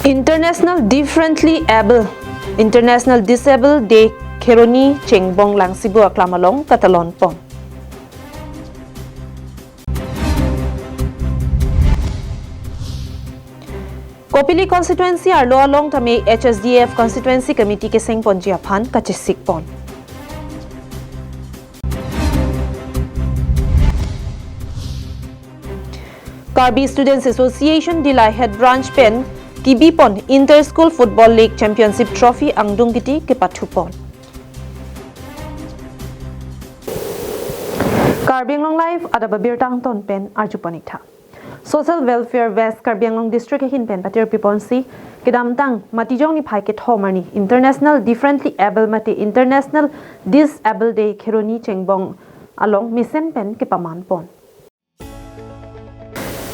International Disabled Day Keroni Chengbong lang Cebu Aklamalong Katalon pon. Kopili constituency arlo along tame HSDF constituency committee ke seng pon jiaphan kachisik pon. Karbi Students Association Dilai Head Branch Pen Kibipon Inter-School Football League Championship Trophy Anglong Giti ke Patupon. Karbi Anglong Live ada babirtang ton pen arjupanikta. Social Welfare West Karbi Anglong District hin pen patir piponsi kedamtang matijong ni phai ke thomarni International Differently Able mati International Disabled Day Keroni Chengbong along misen pen ke paman pon.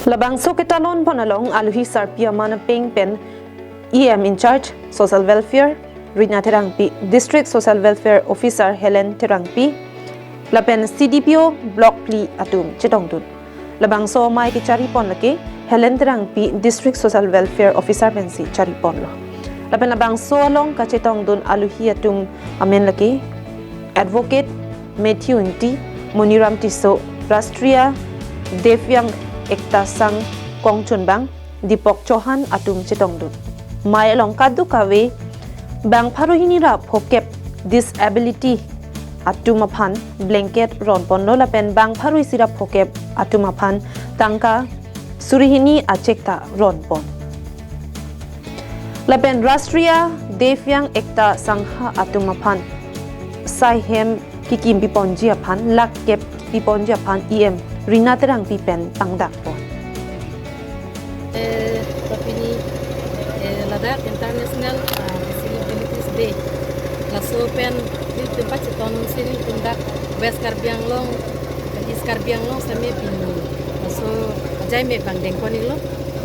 Labang so ketalon pon along aluhi sarpia mana peng pen EM in charge Social Welfare Rina Terangpi District Social Welfare Officer Helen Terangpi lapen CDPO Block Pli atum Chetongdun labang so mai ke cari pon lake Helen Terangpi District Social Welfare Officer pensi cari pon lo lapen labang so along ka Chetongdun aluhi atum amen lake Advocate Matthew Inti Moniram Tiso Rastriya Devyang Ekta Sang Kong Chunbang Dipok Chohan atum Chetongdun mai along kadu kawe bang paruhinira phokep disability atumaphan blanket ron ponlo lapen bang pharui sira phokep atumaphan tangka surihini achekta ron pon lapen Rastriya Devyang Ekta Sangha atumaphan saihem kikim piponji aphan lakkep piponji aphan EM Rina Terang pipen tangdak pon Tapini Ladakh International Disabilities Day laso pen di tempat ceton sini tundak West Karbi Anglong East Karbi Anglong same pinu laso ajai me bang dengkon ilo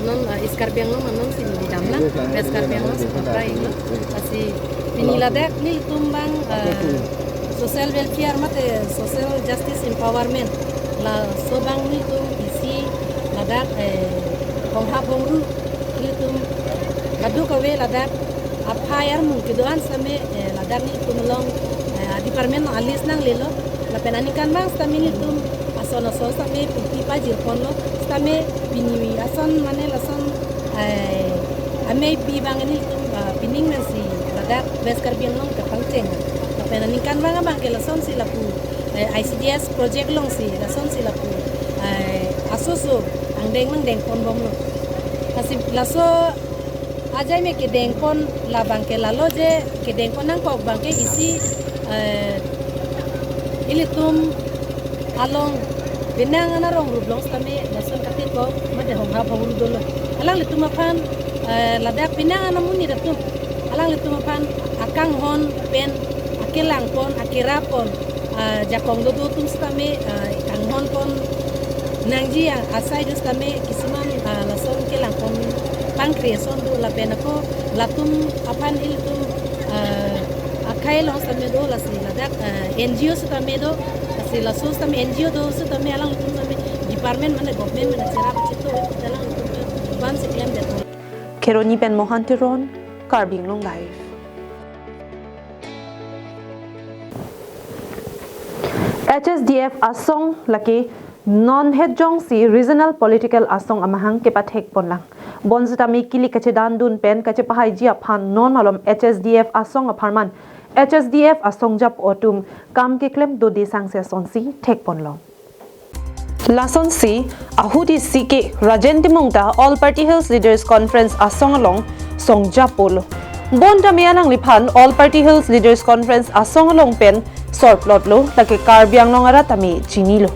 non East Karbi Anglong non sini di damlang West Karbi Anglong seputra ilo asi pini Ladakh ni tumbang social welfare mate social justice empowerment la sobang ni tu isi Ladakh kongha bongru ni tum gadu kawe Ladakh apayar mungkidoan same Ladakh ni tumlong department alis nang lelo la penani kan bang stami ni tum asono so same piti pajir konlo stame bini ason mane lason ame pi bang ni tum pining nasi Ladakh West Karbi Anglong ke pangceng la penani kan bang ke lason si lapu ICDS project long si lason si lapu asoso angdeng mang deng kon bom lo kasih laso ajai me ke dengkon la bangke lalo je ke dengkon nang kok bangke isi ilitum along benang ana rong rublong stame lason katir ko made hong ha bawul dolo alang litum apan Ladakh benang ana muni datu alang litum apan akang hon pen akelang pon akirapon jakong do tum stame kang hon pon nangji asai dus kami kisiman lason kelang pon pankreason do la pena ko latum apan iltum akai long stame do lasi Ladakh NGO su tame do lasi lasos tame NGO do su tame alang tum tame department mana government mana cerap cito dalang tum ban sekian de Keroni pen mohantiron Karbi Anglong Live. HSDF asong laki non-headjong si regional political asong amahang ke pathek ponlang bonzita mi kili kache dandun pen kache pahai jia phan non malom HSDF asong apharman HSDF asong jap otum kam ke klem do de sang se sonsi thek ponlong lason si ahudi sike rajenti mungta all party hills leaders conference asong along song japolo bonda mianang liphan all party hills leaders conference asong along pen sorplot lo lake Karbi Anglong ara tami chini lo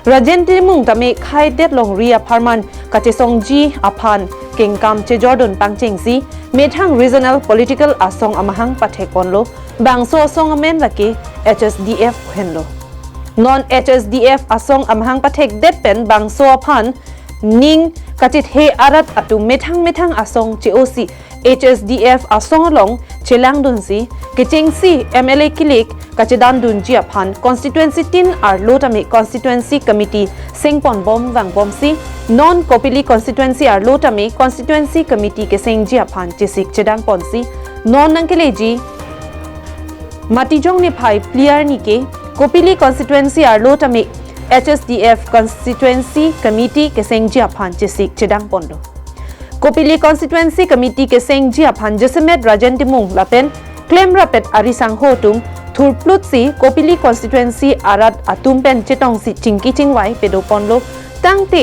Rajenti mung tame khai det long ria pharman kache songji aphan kengkam che Jordan pangchengsi methang regional political asong amahang pathekonlo bangso song amen lake HSDF henlo non HSDF asong amahang pathek det pen bangso aphan ning kachit he arat atu methang asong COC HSDF asong long chelang dun si kecheng si MLA kilik kachedan dun jia phan constituency tin ar lotame constituency committee sengpon bom wang bom si non kopili constituency ar lotame constituency committee ke seng jia phan chisik chedang pon si non nangkeleji matijong ni phai player ni ke kopili constituency ar lotame HSDF constituency committee ke seng jia phan chisik chedang pon lo Kopili constituency committee ke seng jia phan jesemet rajen timung lapen claim rapet arisang hotum thurplut si kopili constituency arat atum pen chetong si chingki chingwai pedo ponlo tangte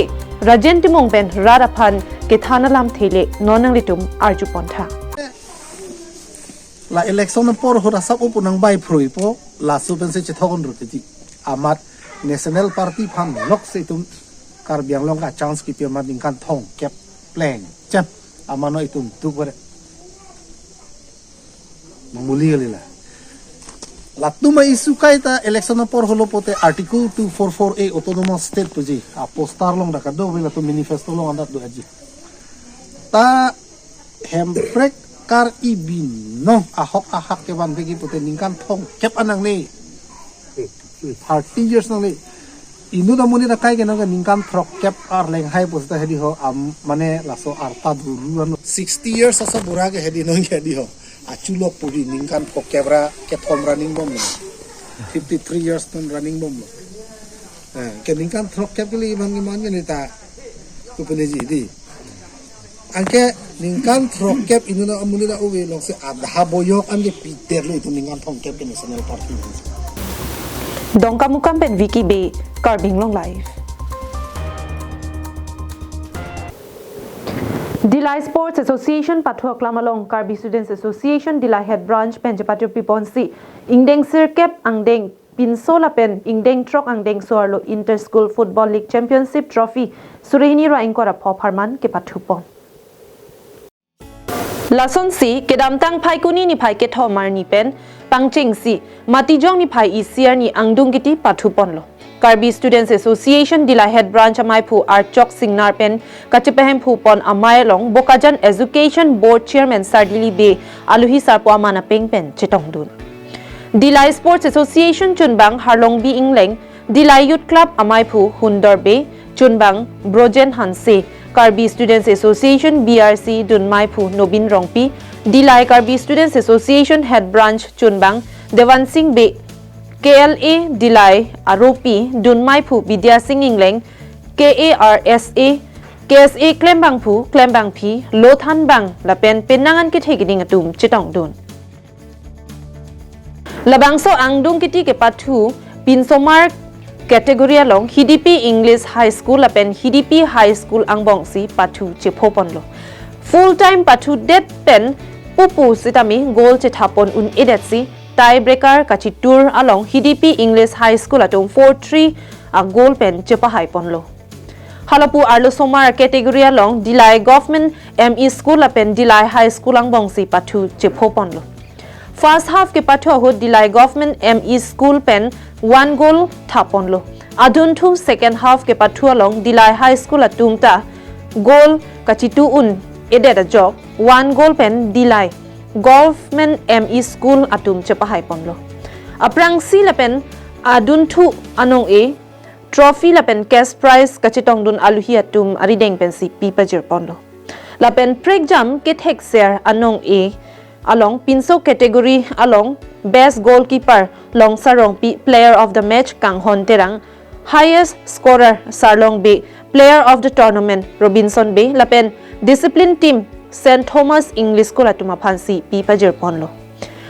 rajen timung pen rara phan ke thana lam thele nonang litum arju pontha la election por hora sab upunang bai phrui po la supen se chethokon rutiti amat national party phan lok se tum Karbi Anglong ka chance ki pia mading kan thong kep plan chap amano itum tukore mamuli galila latuma isu kaita election por holo pote article 244A autonomous state puji a postar long dakado vela to manifesto long andat do aji ta hemprek kar ibin no ahok ahak ke ban begi pote ningkan thong kep anang ni 30 years nang ni Indo da muni da kai gena ga ningkan throk kep ar leng hai posta hedi ho am mane laso arta duru 60 years asa bura ge hedi no hedi ho achulo puri ningkan throk kebra ke thom running bom 53 years ton running bom ke ningkan throk kep li bang man ge nita ku pele ji di angke ningkan throk kep indo da muni da uwe long se adha boyok ange piter lo itu ningkan thong kep ke national party Dongka mukam pen Wiki B Karbi Anglong live Dilai Sports Association Pathua Klamalong Karbi Students Association Dilai Head Branch Penjapatu Piponsi Ingdeng Sirkep Angdeng Pinsola Pen Ingdeng Trok Angdeng Soarlo Inter School Football League Championship Trophy Surehini Ra Ingkora Phopharman ke Pathupon Lason si kedamtang phai kuni ni phai ke thomar ni pen pangching si matijong ni phai isiar ni angdung kiti pathupon lo Karbi Students Association Dilai Head Branch Amaipu Archok Singnar pen kachepehem phupon amailong Bokajan Education Board Chairman Sardili Be Aluhi Sarpwa Mana Peng pen chetong dun Dilai Sports Association Chunbang Harlong Bi Ingleng Dilai Youth Club Amaipu Hundor Be Chunbang Brojen Hanse Karbi Students Association BRC Dunmaipu Nobin Rongpi Dilai Karbi Students Association Head Branch Chunbang Devan Singh Be KLA Dilai Aropi Dunmaipu Vidya Singh Ingleng KARSA KSA Klembang Pu Klembang Pi Lothan Bang Lapen Penangan Kithegining Atum Chitong Dun Labangso Angdung Kiti ke Patu Pinsomar Category along HDP English High School apen HDP High School Angbongsi Patu Chipoponlo Full-time Patu Det Pen Pupu Sitami Goal Chithapon Un Edetsi Tiebreaker Kachitur along HDP English High School atum 4-3 a goal pen Chipahai Ponlo Halapu Arlo Somar Category along Dilai Government ME School apen Dilai High School Angbongsi Patu Chipoponlo First half ke Patu ahud Dilai Government ME School pen 1 goal thapon lo aduntu second half ke Patu along Dilai High School atumta goal kachitu un ededa job 1 goal pen Dilai Government ME School atum chepahai ponlo aprang si lapen aduntu anong e trophy lapen cash prize kachitong dun aluhi atum arideng pen si pipajir ponlo lapen prek jam ke thek share anong e along pinso category along best goalkeeper long sarong pi player of the match kang hon terang highest scorer sarlong be player of the tournament Robinson be lapen discipline team St Thomas English School atuma phansi pi pajir ponlo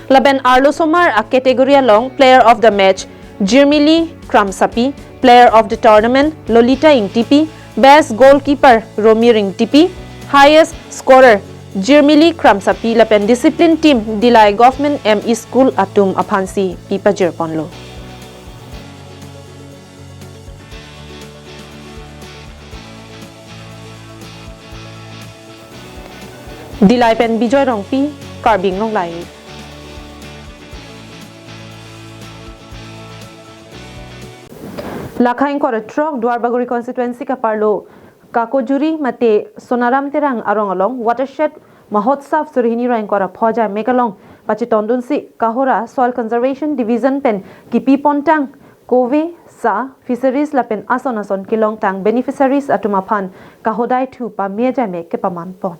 lapen Arlo Somar a category along player of the match Jirmili Kramsapi player of the tournament Lolita Ingtipi best goalkeeper Romi Ringtipi highest scorer Jirmili Kramsapi lapen discipline team Dilai Government ME School atum aphansi pipajir ponlo Dilai pen Bijoy Rongpi Karbi Anglong live Lakhain kor trok Dwarbaguri constituency ka parlo Kakojuri mate Sonaram terang arong along watershed Mahotsav Surehini Rain kora Phoja Megalong pachiton dun si kahora soil conservation division pen kipi pontang kove sa fisheries la pen ason kilong tang beneficiaries atuma phan kahodai thu pa meja me ke paman pon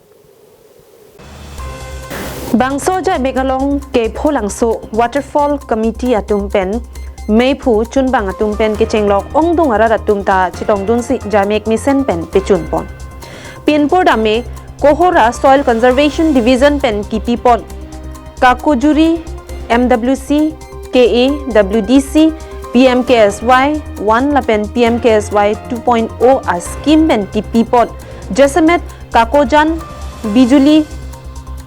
bangso ja megalong ke pholangso waterfall committee atum pen Meipu chunbang atum pen ke chenglok ongdung ara atum ta chitong dun si jamek misen pen pe chunpon pinpor dame kohora soil conservation division pen kipipon kakujuri MWC KA WDC PMKSY 1 la pen PMKSY 2.0 a scheme pen kipipon Jesamet kakojan bijuli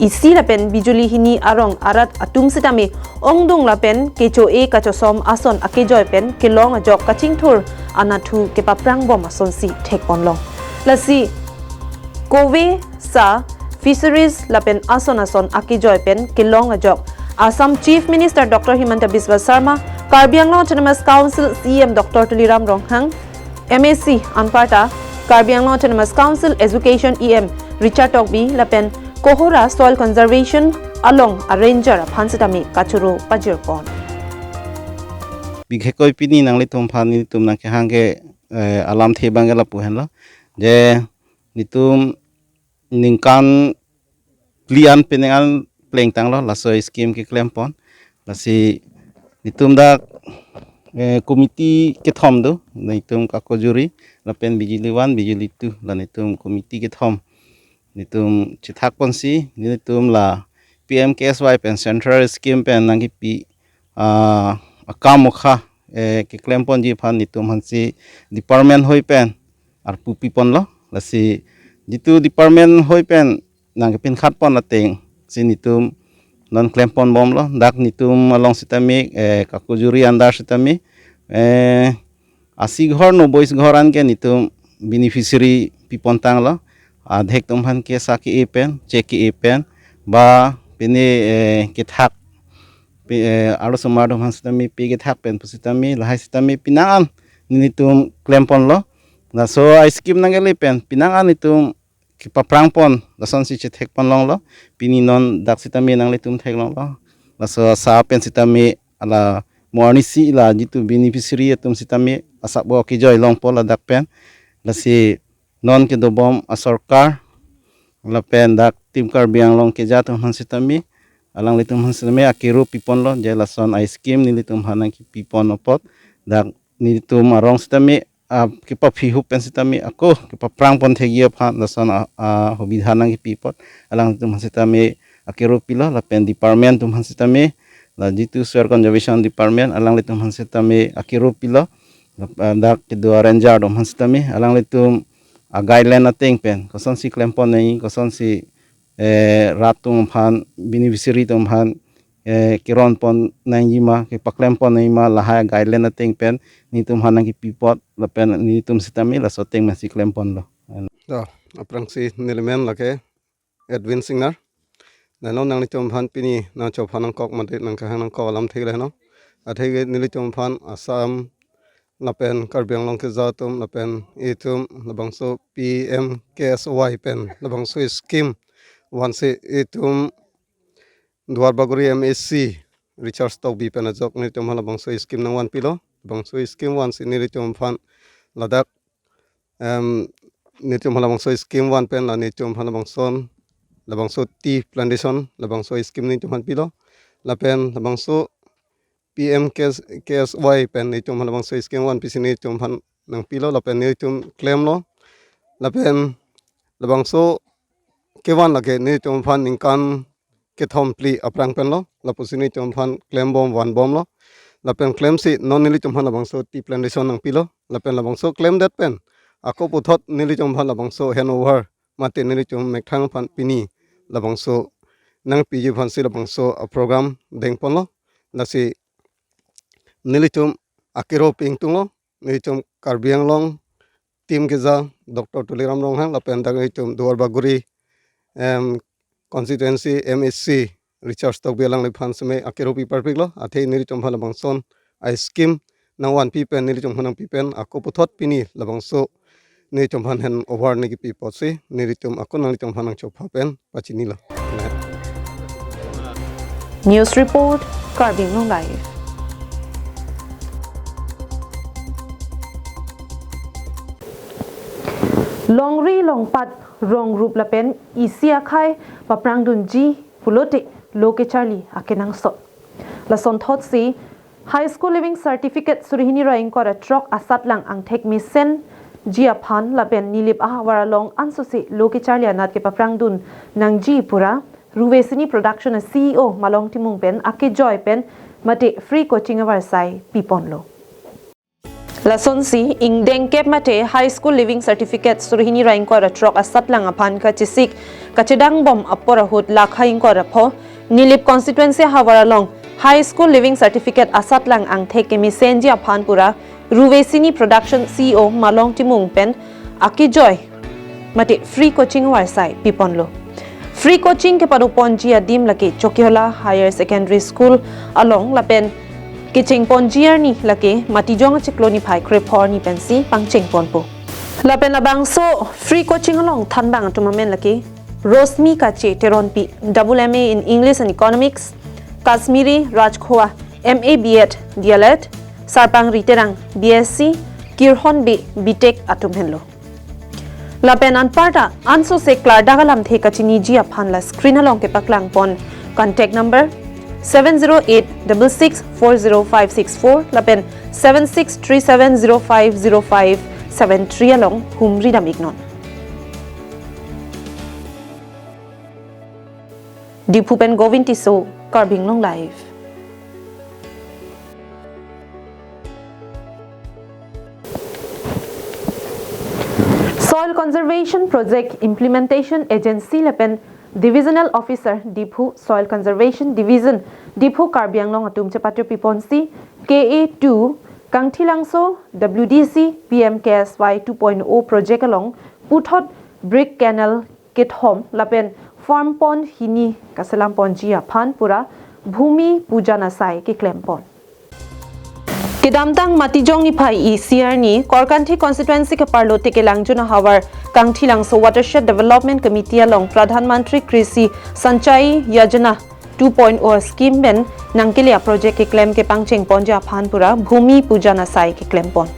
isi la pen bijuli hini arong arat atum sitame ongdung la pen kecho e kacho som ason akejoy pen kilong ajok kaching thur anathu ke paprang bom ason si thek onlong lasi kove sa fisheries la pen ason akejoy pen kilong ajok Assam Chief Minister Dr. Himanta Biswa Sarma Karbi Anglong Autonomous Council CM Dr. Tuliram Ronghang MAC Anparta Karbi Anglong Autonomous Council Education EM Richard Tokbi la pen kohora soil conservation along a ranger phansitami kachuro pajirpon bikhekoi pini nangli tum phani tum nang ke hange alam the bangela puhenla je nitum ningkan klian penengan pleng tanglo laso scheme ke klempon lasi nitum da komiti ke thom do nitum kakojuri lapen bijili 1 bijili 2 la nitum komiti ke thom nitum chithak ponsi nitum la PMKSY pen central scheme pen nangi pi akamokha ke klempon ji phan nitum hansi department hoi pen ar pupi pon lo lasi jitu department hoi pen nang pin khat pon ateng si nitum non klempon bom lo dak nitum along sitami kakujuri andar sitami asi ghor no boys ghoran ke nitum beneficiary pipon tang lo adhek tumhan ke saki epen cheki epen ba pini kithak aro somadom hansitami pi kithak pen pusitami lahai sitami pinangan nitum klempon lo na so ice cream nangeli pen pinangan nitum kipaprang pon lason si chethek pon long lo pini non dak sitami nangli tum thek long lo la so sa pen sitami ala morni si la jitu beneficiary tum sitami asabo ki joy long pol dak pen la si non ke dobom a sarkar la pen dak tim Karbi Anglong ke jatum hansitami alang litum hansitami akiru pipon lo je lason ice cream ni litum hanang ki pipon opot dak ni litum arong sitami ke pa phihu pen sitami ako ke pa prang pon thegi phan lason hobi hanang ki pipot alang litum hansitami akiru pilo la pen department tum hansitami la jitu soil conservation department alang litum hansitami akiru pilo dak ke dua ranger dom hansitami alang litum guideline ating pen koson si klempon nei koson si ratung phan beneficiary tum phan kiron pon naijima ke paklempon nei ma laha guideline ating pen ni tum hanang ki pipot la pen ni tum sitami la soteng ma si klempon lo da aprang si nilemen lake Edwin Singer na no nang litum phan pini na cho phanang kok mate nang ka hanang ko lam thei le no athei nilitum phan Assam lapen Karbi Anglong ke zatum lapen itum labangso PMKSY pen labangso scheme wanse itum duar baguri MSC Richard Stock bi pen ajok ni tum labangso scheme nang wan pilo labangso scheme wan si ni tum phan ladak ni tum labangso scheme wan pen la ni tum labangso tea plantation labangso scheme ni tum pilo lapen labangso PMKSY pen itum halabang so scheme wan pisini itum han nang pilo lapen itum claim lo lapen labang so kewan lage ni itum fan ingkan kethom pli aprang pen lo lapusini itum fan claim bom wan bom lo lapen claim si non nili itum han labang so tea plantation nang pilo lapen labang so claim that pen ako puthot nili itum fan labang so handover mate nili itum mekthang fan pini labang so nang piji fan si labang so program deng pon lo nasi nilitum akiro pingtung lo nilitum Karbi Anglong tim keza Dr. Tuliram Ronghang lapen dak nilitum duar baguri constituency MSC Richard Stock belang lephan sme akiro pi perfect lo athei nilitum phan labangson I scheme nang wan pi pen nilitum phanang pi pen ako puthot pini labangso nilitum phan hen over ni pi potsi nilitum ako nang nilitum phanang chopha pen pachini lo News Report Karbi Anglong Live Longri longpat rong rup lapen isia khai paprang dunji pulote loke charlie akenang so la son thot si high school living certificate surihini raing kora trok asat lang ang thek mi sen jia phan lapen nilip ahawara long ansosi loke charlie anat ke paprang dun nang ji pura ruwesini production a CEO malong timung pen ake joy pen mate free coaching awar sai pipon lo Lason si ingdeng kep mate high school living certificate surhini raing ko ratrok asat lang aphan ka chisik kachedang bom apora hut lakhaing ko rapho nilip constituency hawara long high school living certificate asat lang ang theke mi senji aphan pura ruwesini production CEO malong timung pen aki joy mate free coaching war sai pipon lo free coaching ke padupon ji adim lake chokiola higher secondary school along lapen Kiching pon jier ni lake matijong chikloni phai krepor ni pensi pangching pon po lapen labang so free coaching along thanbang tournament lake Rosmi Kache Teronpi WMA in English and Economics Kashmiri Rajkhoa MA B.Ed DLED Sarpang Riterang BSc Kirhon B BTech atumhenlo lapen anparta anso se klar dagalam the kachini ji aphan la screen along ke paklang pon contact number 70866405664 lapen 7637050573 along humri dam ignon Dipupen Govinti so Karbi Anglong Live Soil Conservation Project Implementation Agency lapen Divisional Officer Diphu Soil Conservation Division Diphu Karbi Anglong atum chapatyo piponsi KA2 Kangthilangso WDC PMKSY 2.0 project along Puthot Brick Canal Kithom lapen Farm Pond Hini Kasalam Ponjia Phanpura Bhumi Pujana Sai ki claim pon Kidamtang matijong ni phai ECR ni Korkanthi constituency ke parlote ke langjuna hawar Kangthilangso Watershed Development Committee along Pradhan Mantri Krishi Sanchai Yojana 2.0 scheme ben nangkelia project ke claim ke pangcheng ponja phanpura Bhumi Pujana Sai ke claim pon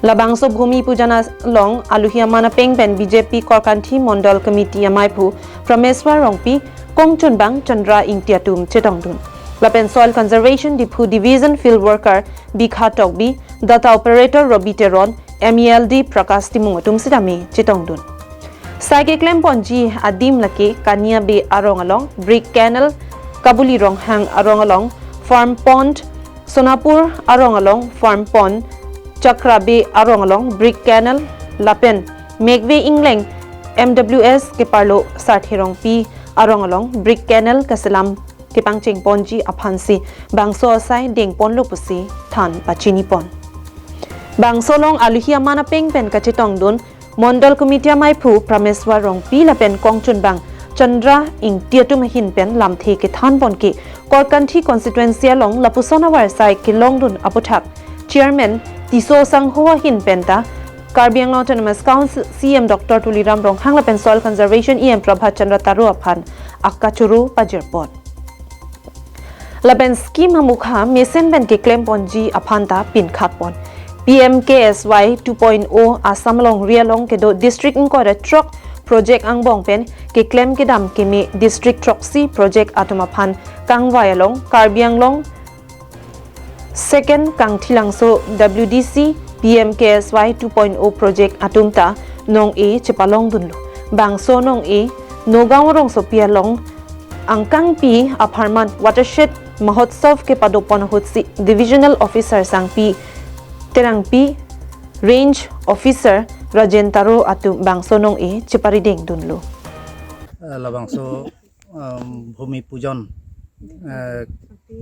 Labangso Bhumi Pujana long aluhia mana pengben BJP Korkanthi Mondal Committee amaipu Prameswar Rongpi Kongchun Bang Chandra Ingtiatum Chetongdun Lapen Soil Conservation Diphu Division Field Worker Bikha Tokbi Data Operator Robiteron MELD Prakash Timungatum Sidami Chetongdun Saike Claim Ponji Adim Lake Kania Bay Arong along Brick Canal Kabuli Rong Hang Arong along Farm Pond Sonapur Arong along Farm Pond Chakra Bay Arong along Brick Canal Lapen Megwe Ingleng MWS ke parlo Sarthirong P Arong along Brick Canal Kasalam ke pangcheng ponji aphansi bangso asai dengpon lopusi than pachini pon bangso long aluhia mana pengpen kachitong dun Mondal Committee maipu Prameswar Rongpi lapen Kongchun Bang Chandra Ingtiatum hin pen lamthe ke than pon ke Korkanthi constituency long lapusona warsai ke longdun aputhak chairman Tiso Sanghoa hin penta Karbi Anglong Autonomous Council CM Dr. Tuliram Ronghang lapen Soil Conservation EM Prabhat Chandra Taru aphan akkachuru pajirpon Laben scheme hamukha mesen ben ke claim ponji aphanta pin khatpon PMKSY 2.0 Assam long rialong ke do district ko truck project angbong pen ke claim ke dam ke me district troxy project atomaphan kangwai along Karbi Anglong second Kangthilangso WDC PMKSY 2.0 project atumta nong e chepalong dunlu bangso nong e nogaon rong sopia long angkang pi apartment watershed mahotsav ke padopon hotsi divisional officer sangpi terangpi range officer rajentaro atu bangsonong e chiparideng dunlo labangso bhumi pujon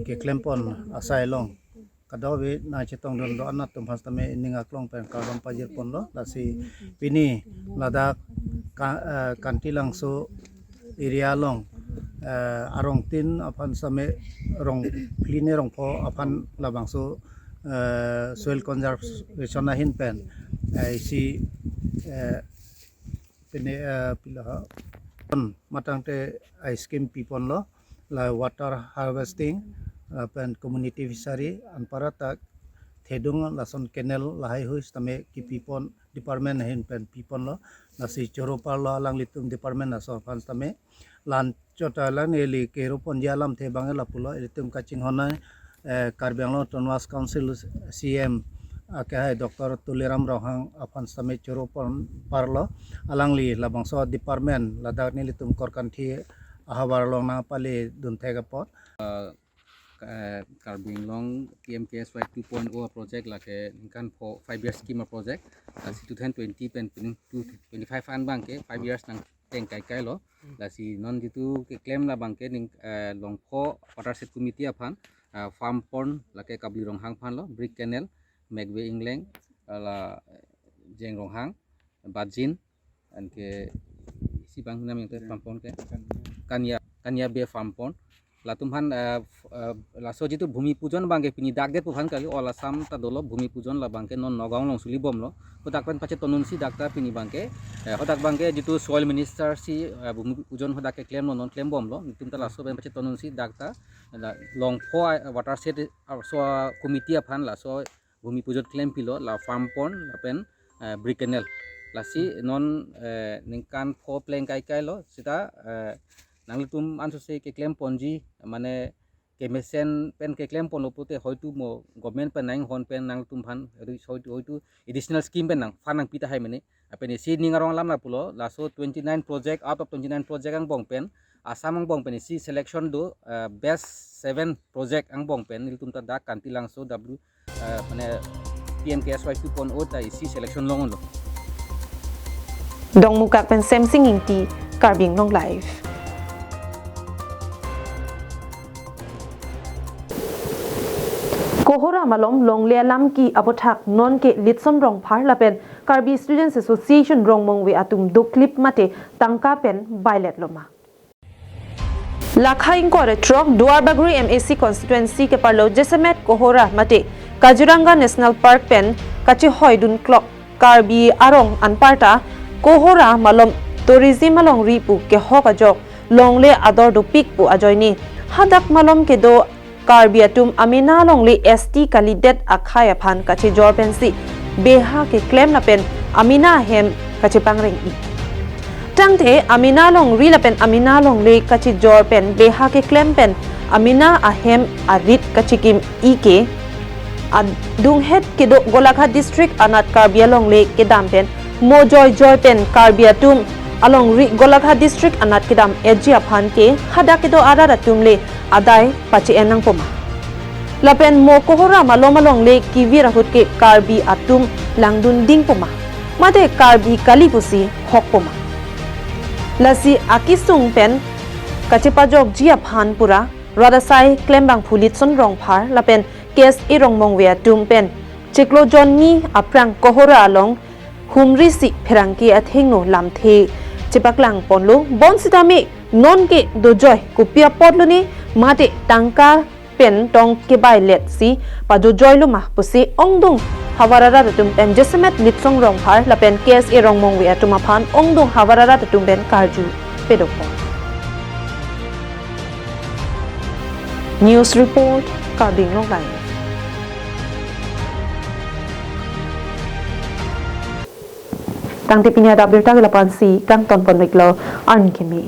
ke klempon asailong kadawi na chitong dun do anat tum hastame ninga klong pen kalom pajir pon lo lasi pini ladak kantilangso area long arong tin apan same rong pline rong pho apan labangso soil conservation hin pen si pine pilah matang te ice cream pipon lo la water harvesting pen community fishery an parata thedung lason canal lahai huis tame ki pipon department hin pen pipon lo la si choropar lo alang litum department na so fan tame lan chota lang eli kero pon jalam the bangela pulo litum kaching hona Karbi Anglong Tonwas Council CM ke Dr. Tuliram Rohang afan tame choropar parlo alang li labangso department ladak ni litum korkan thi ahabar long na pali dun thega pot Karbi Anglong PMKSY 2.0 project lake kan for 5 years scheme project si 2020 pen 25 an bangke 5 years nang teng kai lo la si non ditu ke claim la bangke ning long pho water set committee aphan farm pond lake kabli rong hang phan lo brick canal megwe ingleng la jeng rong hang bajin an ke si bang nam yang farm pond ke kanya be farm pond la tumhan la so jitu bhumi pujon bangke pini dak det phan kali ola sam ta dolo bhumi pujon la bangke non nogong long suli bom lo hodak pen pache tonun si dakta pini bangke hodak bangke jitu soil minister si bhumi pujon hodak ke claim non claim bom lo tum ta la so pen pache tonun si dakta long pho water set so committee phan la so bhumi pujon claim pilo la farm pond la pen brick canal la si non ningkan pho pleng kai lo sita nanglutum anso se ke claim ponji mane ke mesen pen ke claim pon lopote hoitu mo government pen nang hon pen nanglutum phan hoitu additional scheme pen nang fan nang pita hai mane apene si ningarong lam na pulo la so 29 project out of 29 project ang bong pen asam ang bong pen si selection do best 7 project ang bong pen niltum ta da kanti lang so w mane PMKSY 2.0 ta si selection long lo dong mukak pen sem singing ti Karbi Anglong live Kohora malom long le lam ki apothak non ke litson rong phar la pen Karbi Students Association rong mong we atum do clip mate tangka pen violet loma Lakhaing ko retrok Duarbagri MAC constituency ke parlo Jesemet Kohora mate Kaziranga National Park pen kachi hoidun clock Karbi Arong anparta Kohora malom tourism malong ripu ke hoka jok long le ador do pik pu ajoini hadak malom ke do Karbi atum amina longli ST kalidet akhaya phan kache jorpensi beha ke claim la pen amina hem kache pangreng i tangte amina long ri la pen amina long le kache jorpen beha ke claim pen amina ahem arit kache kim ike adung het ke do golaghat district anat Karbi long le ke dam pen mojoy joy pen Karbi atum along ri golaghat district anat ke dam eji aphan ke hada ke do ara atum le adai pachi enang poma lapen mo kohora malong le kivi rahut ke Karbi atum langdun ding poma mate Karbi kalipusi hok poma lasi akisung pen kachepajok jia phan pura radasai klembang phulit son rong phar lapen kes irong mongwe atum pen cheklo jonni aprang kohora along humri si pherangki athengno lamthe chepaklang ponlo bonsitami non ke dojoy kupia podloni mate tangka pen tong ke bai let si pajo joylo ma pusi ongdung hawarara tum pen jesemet litsong rong phar la pen kes e rong mongwe atuma phan ongdung hawarara tum pen karju pedokpo news report Karbi Anglong live tang te pinya da berta gelapan si kang ton pon meklo an kemi